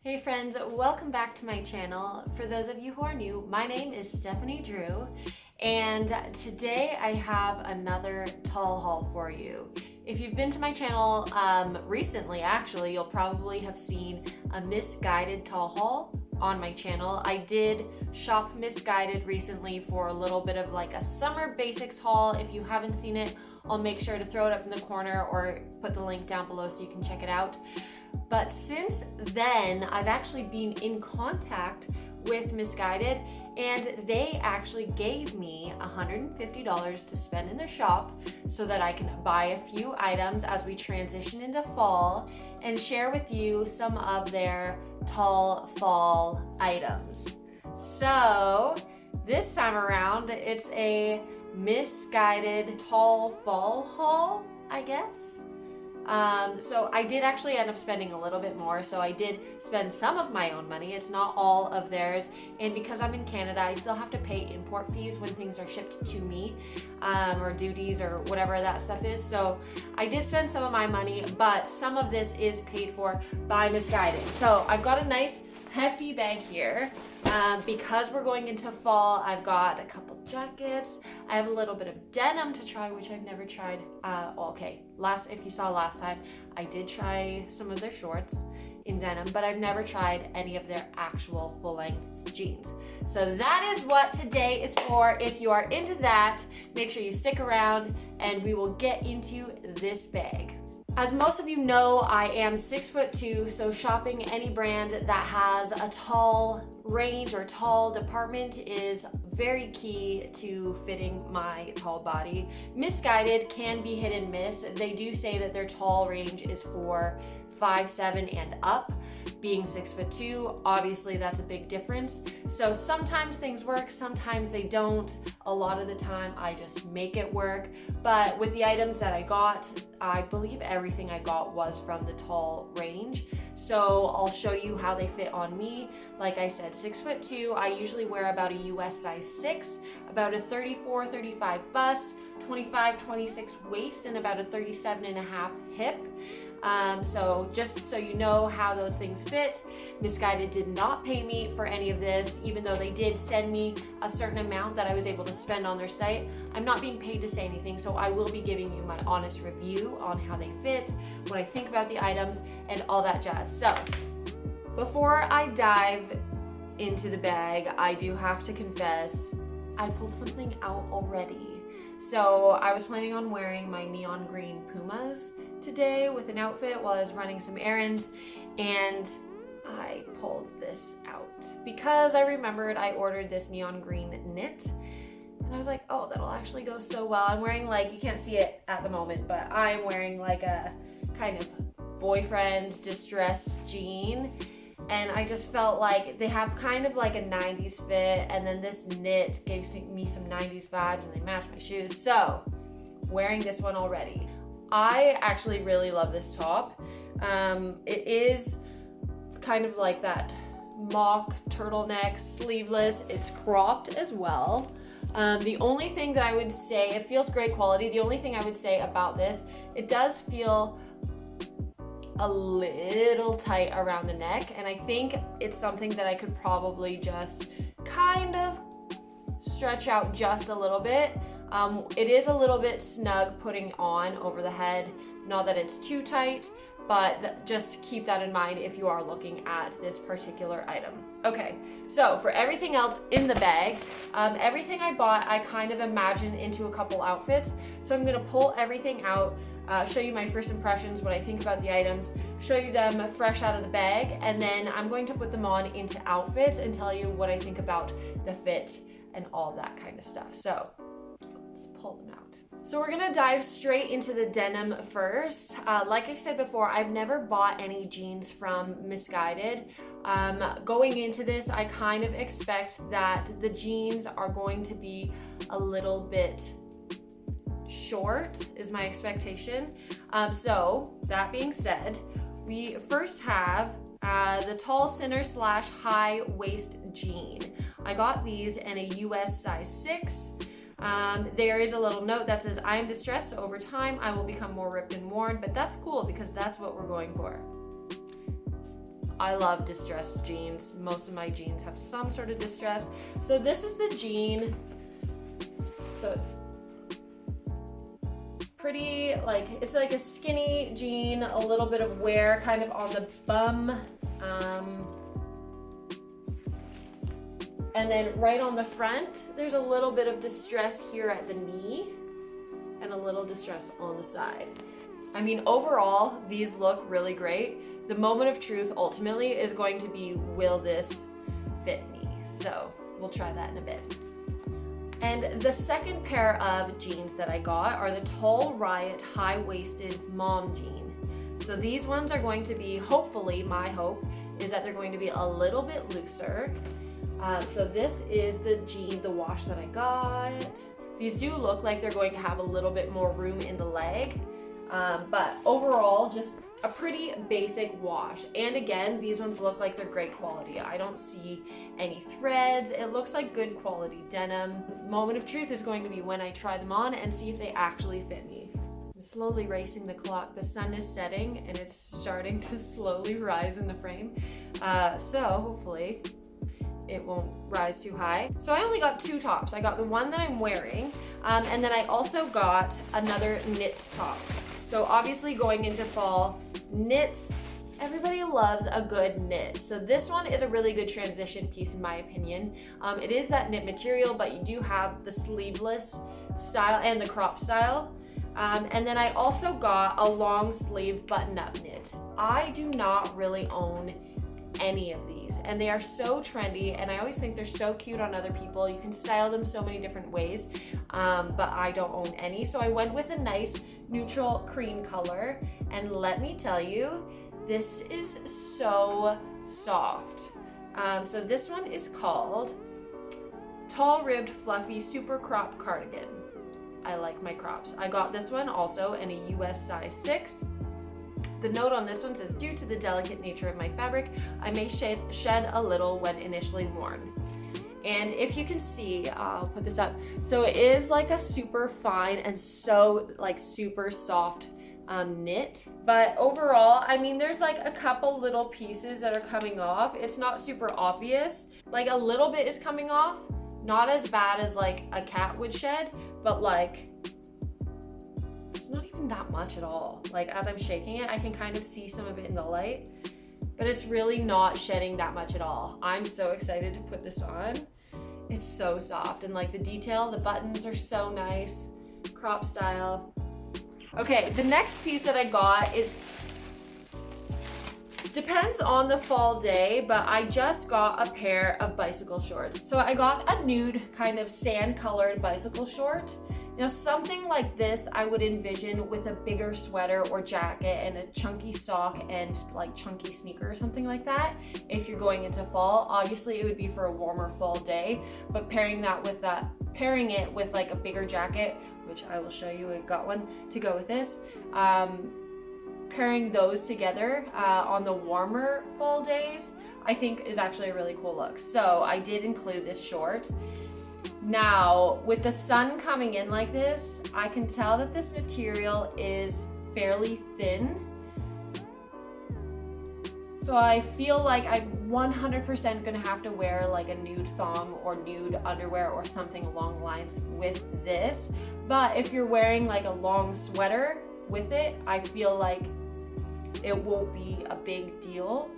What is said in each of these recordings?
Hey friends, welcome back to my channel. For those of you who are new, my name is Stephanie Drew, and today I have another tall haul for you. If you've been to my channel recently, actually, you'll probably have seen a Missguided tall haul on my channel. I did shop Missguided recently for a little bit of like a summer basics haul. If you haven't seen it, I'll make sure to throw it up in the corner or put the link down below so you can check it out. But since then, I've actually been in contact with Missguided, and they actually gave me $150 to spend in their shop so that I can buy a few items as we transition into fall and share with you some of their tall fall items. So this time around, it's a Missguided tall fall haul, I guess. So I did actually end up spending a little bit more. So I did spend some of my own money. It's not all of theirs. And because I'm in Canada, I still have to pay import fees when things are shipped to me, or duties or whatever that stuff is. So I did spend some of my money, but some of this is paid for by Missguided. So I've got a nice hefty bag here. Because we're going into fall, I've got a couple jackets. I have a little bit of denim to try, which I've never tried. If you saw last time, I did try some of their shorts in denim, but I've never tried any of their actual full-length jeans. So that is what today is for. If you are into that, make sure you stick around and we will get into this bag. As most of you know, I am 6'2", so shopping any brand that has a tall range or tall department is very key to fitting my tall body. Missguided can be hit and miss. They do say that their tall range is for 5'7" and up. Being 6'2", obviously that's a big difference. So sometimes things work, sometimes they don't. A lot of the time I just make it work. But with the items that I got, I believe everything I got was from the tall range. So I'll show you how they fit on me. Like I said, 6'2", I usually wear about a US size 6, about a 34, 35 bust, 25, 26 waist, and about a 37.5 hip. So just so you know how those things fit, Missguided did not pay me for any of this, even though they did send me a certain amount that I was able to spend on their site. I'm not being paid to say anything, so I will be giving you my honest review on how they fit, what I think about the items, and all that jazz. So before I dive into the bag, I do have to confess, I pulled something out already. So I was planning on wearing my neon green Pumas today with an outfit while I was running some errands, and I pulled this out because I remembered I ordered this neon green knit, and I was like, oh, that'll actually go so well. I'm wearing, like, you can't see it at the moment, but I'm wearing like a kind of boyfriend distressed jean. And I just felt like they have kind of like a 90s fit, and then this knit gave me some 90s vibes, and they match my shoes. So, wearing this one already. I actually really love this top. It is kind of like that mock turtleneck, sleeveless. It's cropped as well. The only thing that I would say, it feels great quality. The only thing I would say about this, it does feel a little tight around the neck, and I think it's something that I could probably just kind of stretch out just a little bit. It is a little bit snug putting on over the head, not that it's too tight, but just keep that in mind if you are looking at this particular item. Okay, so for everything else in the bag, everything I bought, I kind of imagined into a couple outfits. So I'm gonna pull everything out, show you my first impressions, what I think about the items, show you them fresh out of the bag, and then I'm going to put them on into outfits and tell you what I think about the fit and all that kind of stuff. So let's pull them out. So we're gonna dive straight into the denim first. Like I said before, I've never bought any jeans from Missguided. Going into this, I kind of expect that the jeans are going to be a little bit short, is my expectation. So that being said, we first have the tall center / high waist jean. I got these in a US size 6. There is a little note that says, I am distressed, so over time I will become more ripped and worn, but that's cool because that's what we're going for. I love distressed jeans. Most of my jeans have some sort of distress. So this is the jean. So pretty, like, it's like a skinny jean, a little bit of wear kind of on the bum. And then right on the front, there's a little bit of distress here at the knee and a little distress on the side. I mean, overall, these look really great. The moment of truth ultimately is going to be, will this fit me? So we'll try that in a bit. And the second pair of jeans that I got are the tall Riot high-waisted mom jean. So these ones are going to be, hopefully, my hope is that they're going to be a little bit looser. So this is the jean, the wash that I got. These do look like they're going to have a little bit more room in the leg, but overall, just a pretty basic wash. And again, these ones look like they're great quality. I don't see any threads. It looks like good quality denim. Moment of truth is going to be when I try them on and see if they actually fit me. I'm slowly racing the clock. The sun is setting and it's starting to slowly rise in the frame. So hopefully it won't rise too high. So I only got two tops. I got the one that I'm wearing, and then I also got another knit top. So obviously going into fall, knits, everybody loves a good knit. So this one is a really good transition piece in my opinion. It is that knit material, but you do have the sleeveless style and the crop style. And then I also got a long sleeve button-up knit. I do not really own any of these, and they are so trendy, and I always think they're so cute on other people. You can style them so many different ways, but I don't own any. So I went with a nice neutral cream color, and let me tell you, this is so soft. So this one is called Tall Ribbed Fluffy Super Crop Cardigan. I like my crops. I got this one also in a US size 6. The note on this one says, due to the delicate nature of my fabric, I may shed a little when initially worn. And if you can see, I'll put this up. So it is like a super fine and so like super soft knit. But overall, I mean, there's like a couple little pieces that are coming off. It's not super obvious. Like a little bit is coming off. Not as bad as like a cat would shed, but like, it's not even that much at all. Like as I'm shaking it, I can kind of see some of it in the light, but it's really not shedding that much at all. I'm so excited to put this on. It's so soft, and like the detail, the buttons are so nice, crop style. Okay, the next piece that I got is, depends on the fall day, but I just got a pair of bicycle shorts. So I got a nude kind of sand colored bicycle short. Now something like this I would envision with a bigger sweater or jacket and a chunky sock and like chunky sneaker or something like that. If you're going into fall, obviously it would be for a warmer fall day, but pairing it with like a bigger jacket, which I will show you, I got one to go with this. Pairing those together on the warmer fall days, I think is actually a really cool look. So I did include this short. Now, with the sun coming in like this, I can tell that this material is fairly thin. So I feel like I'm 100% gonna have to wear like a nude thong or nude underwear or something along the lines with this. But if you're wearing like a long sweater with it, I feel like it won't be a big deal.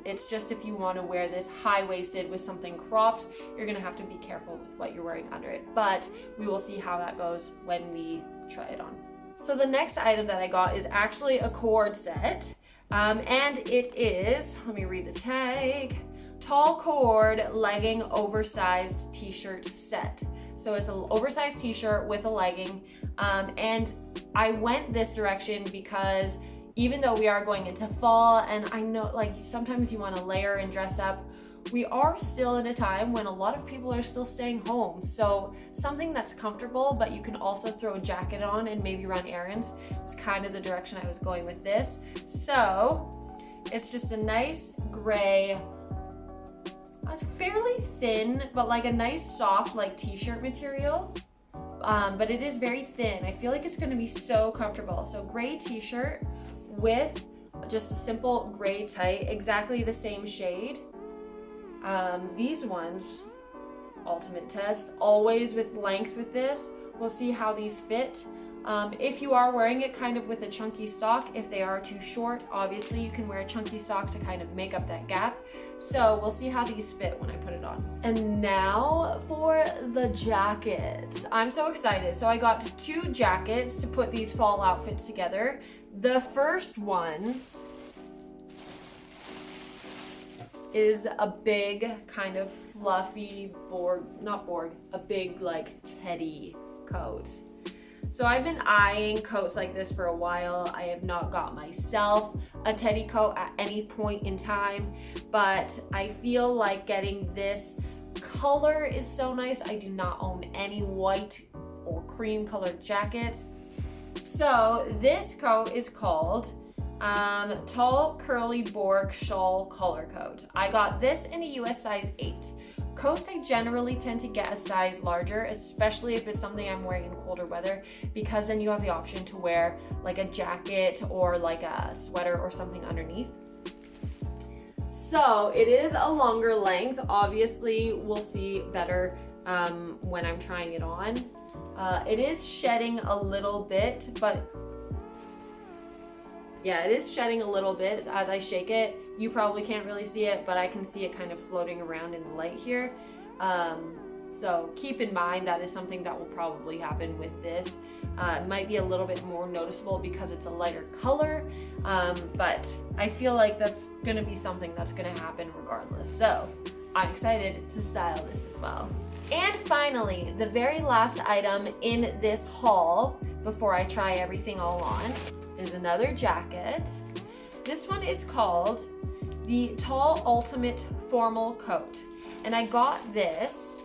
It's just if you want to wear this high-waisted with something cropped, you're gonna have to be careful with what you're wearing under it. But we will see how that goes when we try it on. So the next item that I got is actually a cord set, and it is, let me read the tag, tall cord legging oversized t-shirt set. So it's an oversized t-shirt with a legging, and I went this direction because even though we are going into fall, and I know like sometimes you want to layer and dress up, we are still in a time when a lot of people are still staying home. So something that's comfortable, but you can also throw a jacket on and maybe run errands was kind of the direction I was going with this. So it's just a nice gray, fairly thin, but like a nice soft like t-shirt material. But it is very thin. I feel like it's gonna be so comfortable. So gray t-shirt with just a simple gray tight, exactly the same shade. These ones, ultimate test, always with length with this. We'll see how these fit. If you are wearing it kind of with a chunky sock, if they are too short, obviously you can wear a chunky sock to kind of make up that gap. So we'll see how these fit when I put it on. And now for the jackets. I'm so excited. So I got 2 jackets to put these fall outfits together. The first one is a big kind of fluffy a big like teddy coat. So I've been eyeing coats like this for a while. I have not got myself a teddy coat at any point in time, but I feel like getting this color is so nice. I do not own any white or cream colored jackets. So this coat is called Tall Curly Borg Shawl Color Coat. I got this in a US size 8. Coats I generally tend to get a size larger, especially if it's something I'm wearing in colder weather, because then you have the option to wear like a jacket or like a sweater or something underneath. So it is a longer length. Obviously, we'll see better when I'm trying it on. It is shedding a little bit, but yeah, it is shedding a little bit as I shake it. You probably can't really see it, but I can see it kind of floating around in the light here. So keep in mind that is something that will probably happen with this. It might be a little bit more noticeable because it's a lighter color, but I feel like that's gonna be something that's gonna happen regardless. So I'm excited to style this as well. And finally, the very last item in this haul before I try everything all on is another jacket. This one is called the Tall Ultimate Formal Coat. And I got this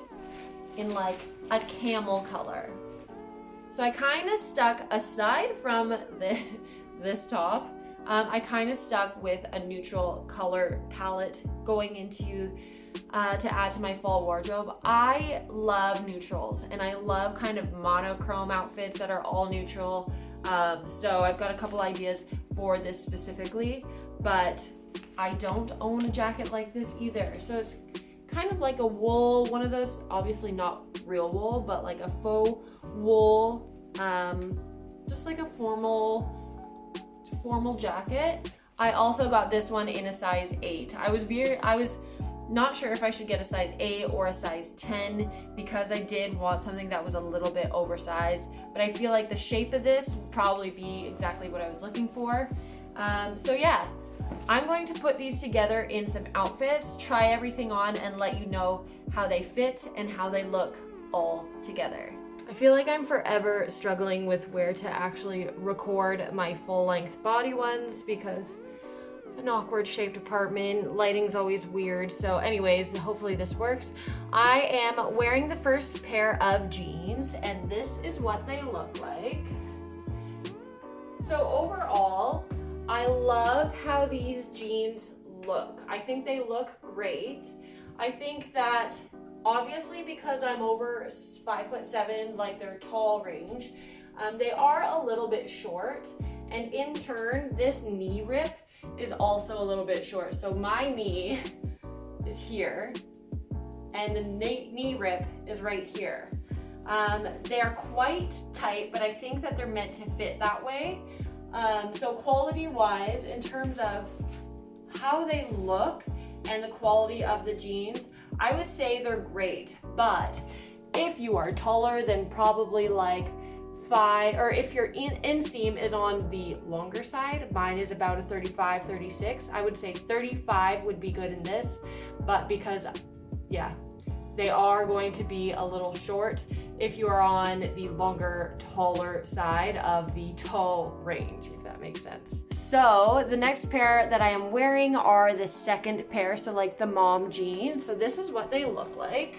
in like a camel color. So I kind of stuck, aside from this top, I kind of stuck with a neutral color palette going into to add to my fall wardrobe. I love neutrals and I love kind of monochrome outfits that are all neutral. So I've got a couple ideas for this specifically, but I don't own a jacket like this either. So it's kind of like a wool, one of those, obviously not real wool, but like a faux wool, just like a formal jacket. I also got this one in a size 8. I was not sure if I should get a size 8 or a size 10 because I did want something that was a little bit oversized, but I feel like the shape of this would probably be exactly what I was looking for. So yeah, I'm going to put these together in some outfits, try everything on, and let you know how they fit and how they look all together. I feel like I'm forever struggling with where to actually record my full-length body ones because an awkward shaped apartment, lighting's always weird. So anyways, hopefully this works. I am wearing the first pair of jeans and this is what they look like. So overall, I love how these jeans look. I think they look great. I think that obviously because I'm over 5'7", like their tall range, they are a little bit short, and in turn, this knee rip is also a little bit short. So my knee is here, and the knee rip is right here. They're quite tight, but I think that they're meant to fit that way. So quality-wise, in terms of how they look and the quality of the jeans, I would say they're great. But if you are taller than probably like 5, or if your inseam is on the longer side, mine is about a 35, 36. I would say 35 would be good in this, but because, yeah, they are going to be a little short if you are on the longer, taller side of the toe range, if that makes sense. So the next pair that I am wearing are the second pair, so like the mom jeans. So this is what they look like.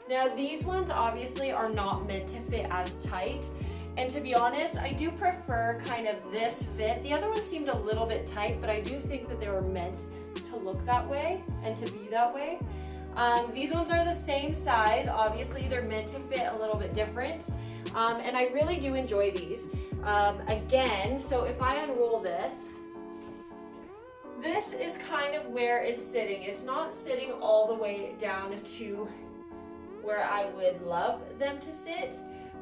Now these ones obviously are not meant to fit as tight. And to be honest, I do prefer kind of this fit. The other ones seemed a little bit tight, but I do think that they were meant to look that way and to be that way. These ones are the same size. Obviously, they're meant to fit a little bit different. And I really do enjoy these. Again, so if I unroll this, this is kind of where it's sitting. It's not sitting all the way down to where I would love them to sit,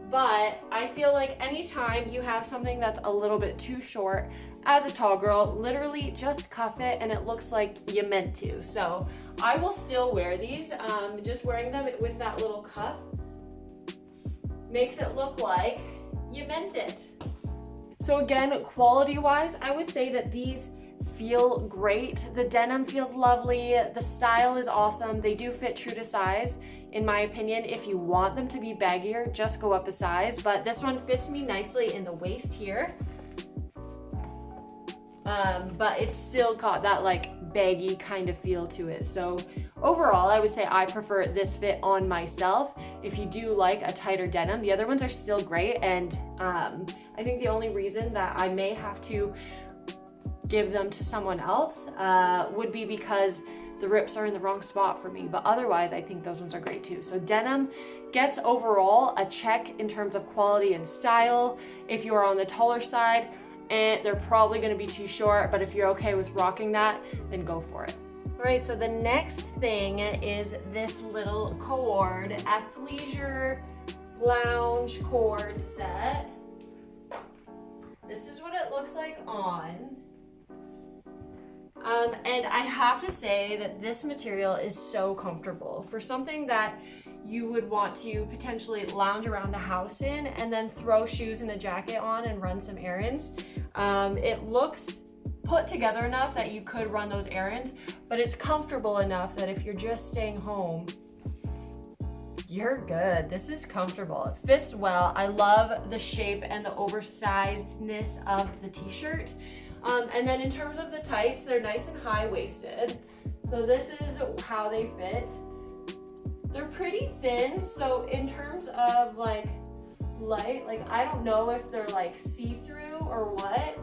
but I feel like anytime you have something that's a little bit too short, as a tall girl, literally just cuff it and it looks like you meant to. So I will still wear these. Just wearing them with that little cuff makes it look like you meant it. So again, quality-wise, I would say that these feel great. The denim feels lovely. The style is awesome. They do fit true to size. In my opinion, if you want them to be baggier, just go up a size. But this one fits me nicely in the waist here. But it's still got that like baggy kind of feel to it. So overall, I would say I prefer this fit on myself. If you do like a tighter denim, the other ones are still great. And I think the only reason that I may have to give them to someone else would be because the rips are in the wrong spot for me, but otherwise I think those ones are great too. So denim gets overall a check in terms of quality and style. If you are on the taller side, and they're probably going to be too short, but if you're okay with rocking that, then go for it. All right, so the next thing is this little cord, Athleisure lounge cord set. This is what it looks like on. And I have to say that this material is so comfortable for something that you would want to potentially lounge around the house in and then throw shoes and a jacket on and run some errands. It looks put together enough that you could run those errands, but it's comfortable enough that if you're just staying home, you're good. This is comfortable. It fits well. I love the shape and the oversizedness of the t-shirt. And then in terms of the tights, they're nice and high-waisted. So this is how they fit. They're pretty thin, so in terms of like light, like I don't know if they're like see-through or what.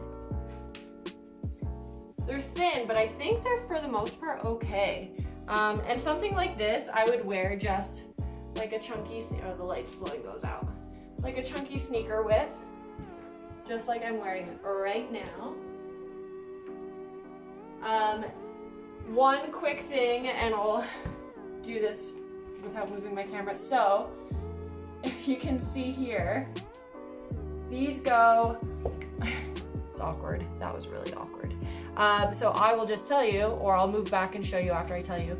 They're thin, but I think they're for the most part okay. And something like this, I would wear just like a chunky, oh, the light's blowing those out. Like a chunky sneaker with, just like I'm wearing right now. One quick thing, and I'll do this without moving my camera. So, if you can see here, these go, it's awkward. That was really awkward. So I will just tell you, or I'll move back and show you after I tell you.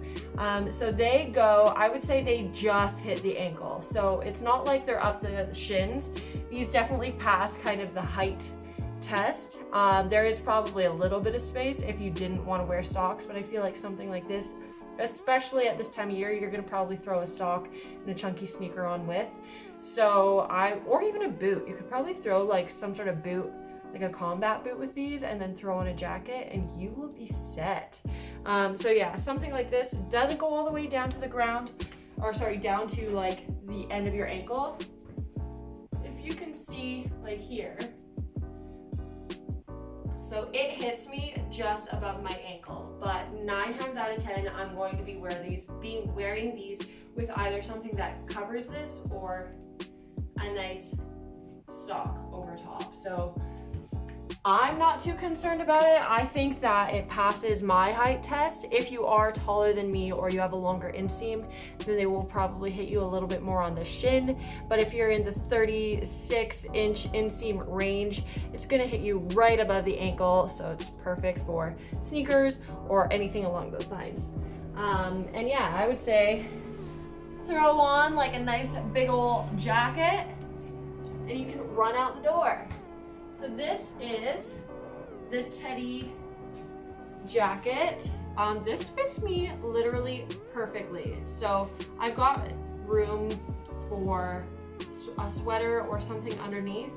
So they go, I would say they just hit the ankle. So it's not like they're up the shins. These definitely pass kind of the height test. There is probably a little bit of space if you didn't want to wear socks, but I feel like something like this, especially at this time of year, you're gonna probably throw a sock and a chunky sneaker on with. So or even a boot. You could probably throw like some sort of boot, like a combat boot with these, and then throw on a jacket and you will be set. So yeah, something like this doesn't go all the way down to the ground, or sorry, down to like the end of your ankle. If you can see like here, so it hits me just above my ankle, but 9 times out of 10, I'm going to be wearing these with either something that covers this or a nice sock over top. So I'm not too concerned about it. I think that it passes my height test. If you are taller than me or you have a longer inseam, then they will probably hit you a little bit more on the shin. But if you're in the 36-inch inseam range, it's gonna hit you right above the ankle. So it's perfect for sneakers or anything along those lines. And yeah, I would say throw on like a nice big old jacket and you can run out the door. So this is the Teddy jacket. This fits me literally perfectly. So I've got room for a sweater or something underneath.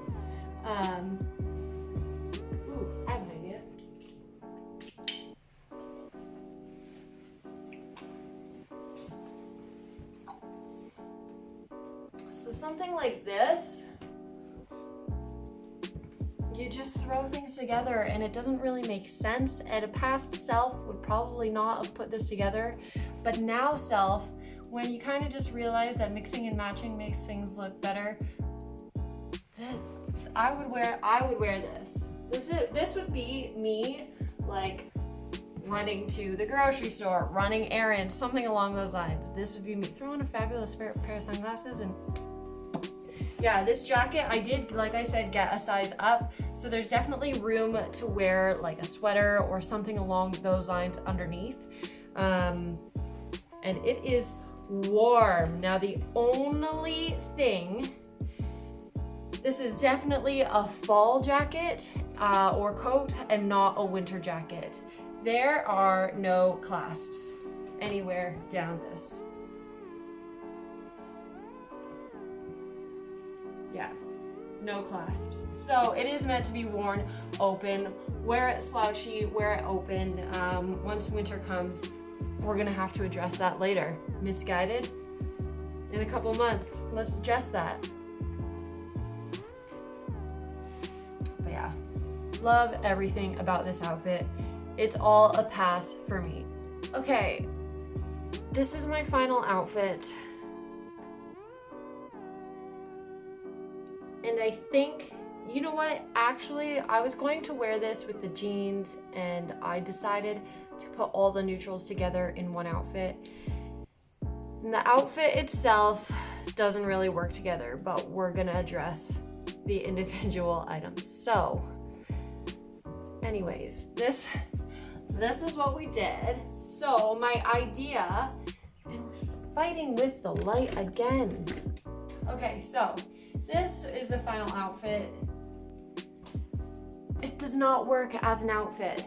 Ooh, I have an idea. So something like this. You just throw things together and it doesn't really make sense, and a past self would probably not have put this together, but now self when you kind of just realize that mixing and matching makes things look better, I would wear this. This would be me like running to the grocery store, running errands, something along those lines. This would be me. Throw on a fabulous pair of sunglasses and yeah, this jacket, I did, like I said, get a size up. So there's definitely room to wear like a sweater or something along those lines underneath. And it is warm. Now the only thing, this is definitely a fall jacket or coat and not a winter jacket. There are no clasps anywhere down this. Yeah, no clasps. So it is meant to be worn open. Wear it slouchy, wear it open. Once winter comes, we're gonna have to address that later. Missguided in a couple months. Let's address that. But yeah, love everything about this outfit. It's all a pass for me. Okay, this is my final outfit. And I think, you know what, actually, I was going to wear this with the jeans and I decided to put all the neutrals together in one outfit. And the outfit itself doesn't really work together, but we're gonna address the individual items. So, anyways, this is what we did. So my idea, and we're fighting with the light again. Okay, so this is the final outfit. It does not work as an outfit.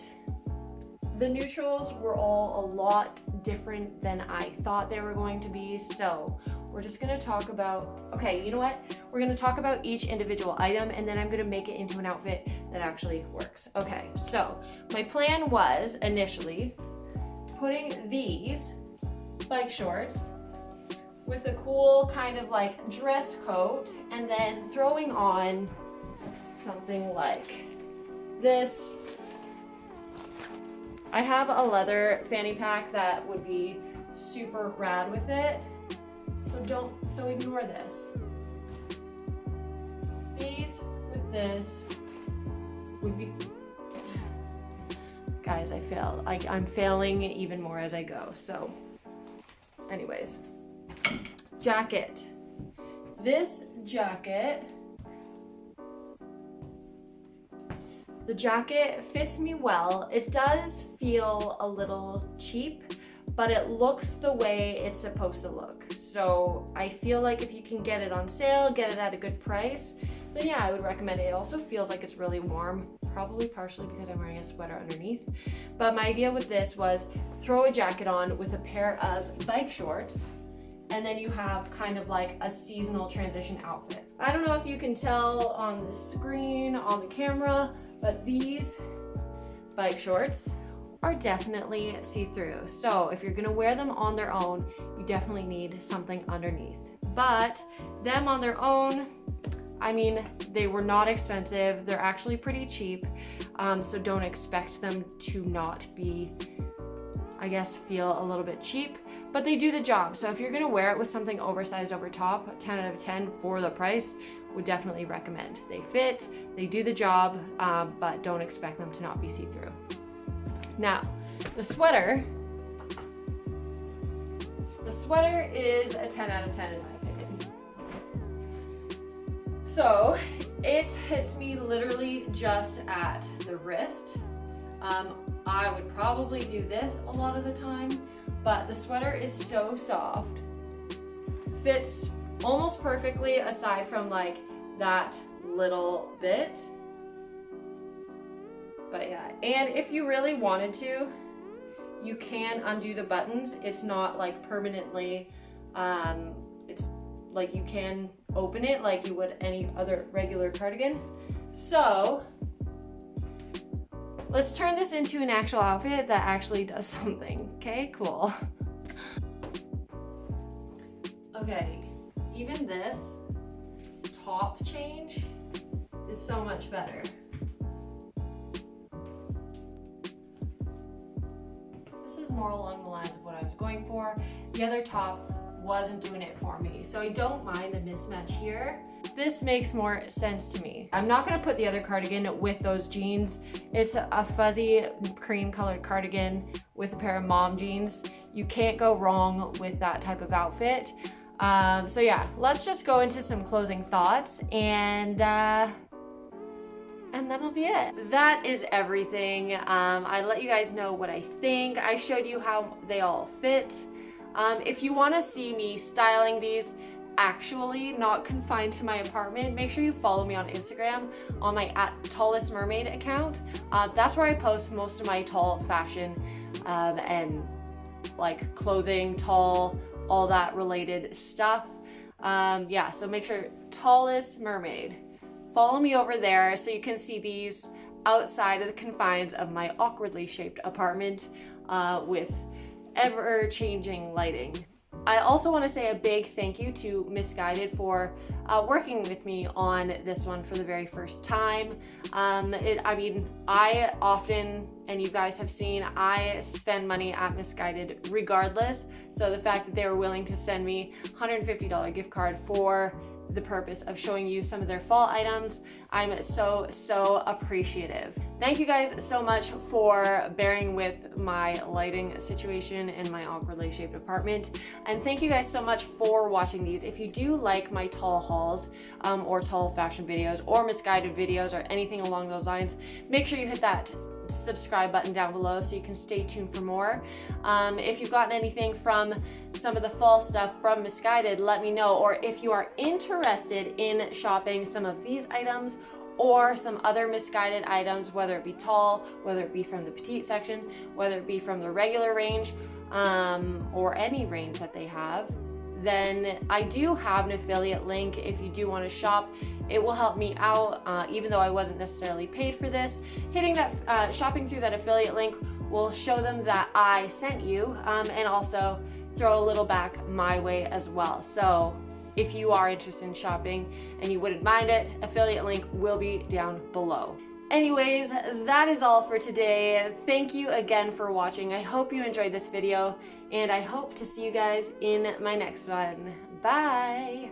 The neutrals were all a lot different than I thought they were going to be, so we're just gonna talk about, okay, you know what? We're gonna talk about each individual item and then I'm gonna make it into an outfit that actually works. Okay, so my plan was initially putting these bike shorts with a cool kind of like dress coat and then throwing on something like this. I have a leather fanny pack that would be super rad with it. So ignore this. These with this would be, guys, I failed. I'm failing even more as I go. So anyways, jacket. This jacket, the jacket fits me well. It does feel a little cheap, but it looks the way it's supposed to look. So I feel like if you can get it on sale, get it at a good price, then yeah, I would recommend it. It also feels like it's really warm, probably partially because I'm wearing a sweater underneath. But my idea with this was throw a jacket on with a pair of bike shorts, and then you have kind of like a seasonal transition outfit. I don't know if you can tell on the screen, on the camera, but these bike shorts are definitely see-through. So if you're gonna wear them on their own, you definitely need something underneath. But them on their own, I mean, they were not expensive. They're actually pretty cheap. So don't expect them to not be, I guess, feel a little bit cheap, but they do the job. So if you're gonna wear it with something oversized over top, 10 out of 10 for the price, would definitely recommend. They fit, they do the job, but don't expect them to not be see-through. Now, the sweater is a 10 out of 10 in my opinion. So it hits me literally just at the wrist. I would probably do this a lot of the time, but the sweater is so soft, fits almost perfectly aside from like that little bit. But yeah, and if you really wanted to, you can undo the buttons. It's not like permanently, it's like you can open it like you would any other regular cardigan. So let's turn this into an actual outfit that actually does something. Okay, cool. Okay, even this top change is so much better. This is more along the lines of what I was going for. The other top wasn't doing it for me. So I don't mind the mismatch here. This makes more sense to me. I'm not gonna put the other cardigan with those jeans. It's a fuzzy cream colored cardigan with a pair of mom jeans. You can't go wrong with that type of outfit. So yeah, let's just go into some closing thoughts and that'll be it. That is everything. I let you guys know what I think. I showed you how they all fit. If you want to see me styling these actually, not confined to my apartment, make sure you follow me on Instagram on my @tallestmermaid account. That's where I post most of my tall fashion and like clothing, tall, all that related stuff. Yeah, so make sure Tallest Mermaid. Follow me over there so you can see these outside of the confines of my awkwardly shaped apartment with ever-changing lighting. I also want to say a big thank you to Missguided for working with me on this one for the very first time. I mean, I often, and you guys have seen, I spend money at Missguided regardless. So the fact that they were willing to send me $150 gift card for the purpose of showing you some of their fall items, I'm so appreciative. Thank you guys so much for bearing with my lighting situation in my awkwardly shaped apartment, and thank you guys so much for watching these. If you do like my tall hauls or tall fashion videos or Missguided videos or anything along those lines, make sure you hit that subscribe button down below so you can stay tuned for more. If you've gotten anything from some of the fall stuff from Missguided, let me know. Or if you are interested in shopping some of these items or some other Missguided items, whether it be tall, whether it be from the petite section, whether it be from the regular range, or any range that they have, then I do have an affiliate link if you do want to shop. It will help me out, even though I wasn't necessarily paid for this. Hitting that, shopping through that affiliate link will show them that I sent you, and also throw a little back my way as well. So if you are interested in shopping and you wouldn't mind it, affiliate link will be down below. Anyways, that is all for today. Thank you again for watching. I hope you enjoyed this video, and I hope to see you guys in my next one. Bye!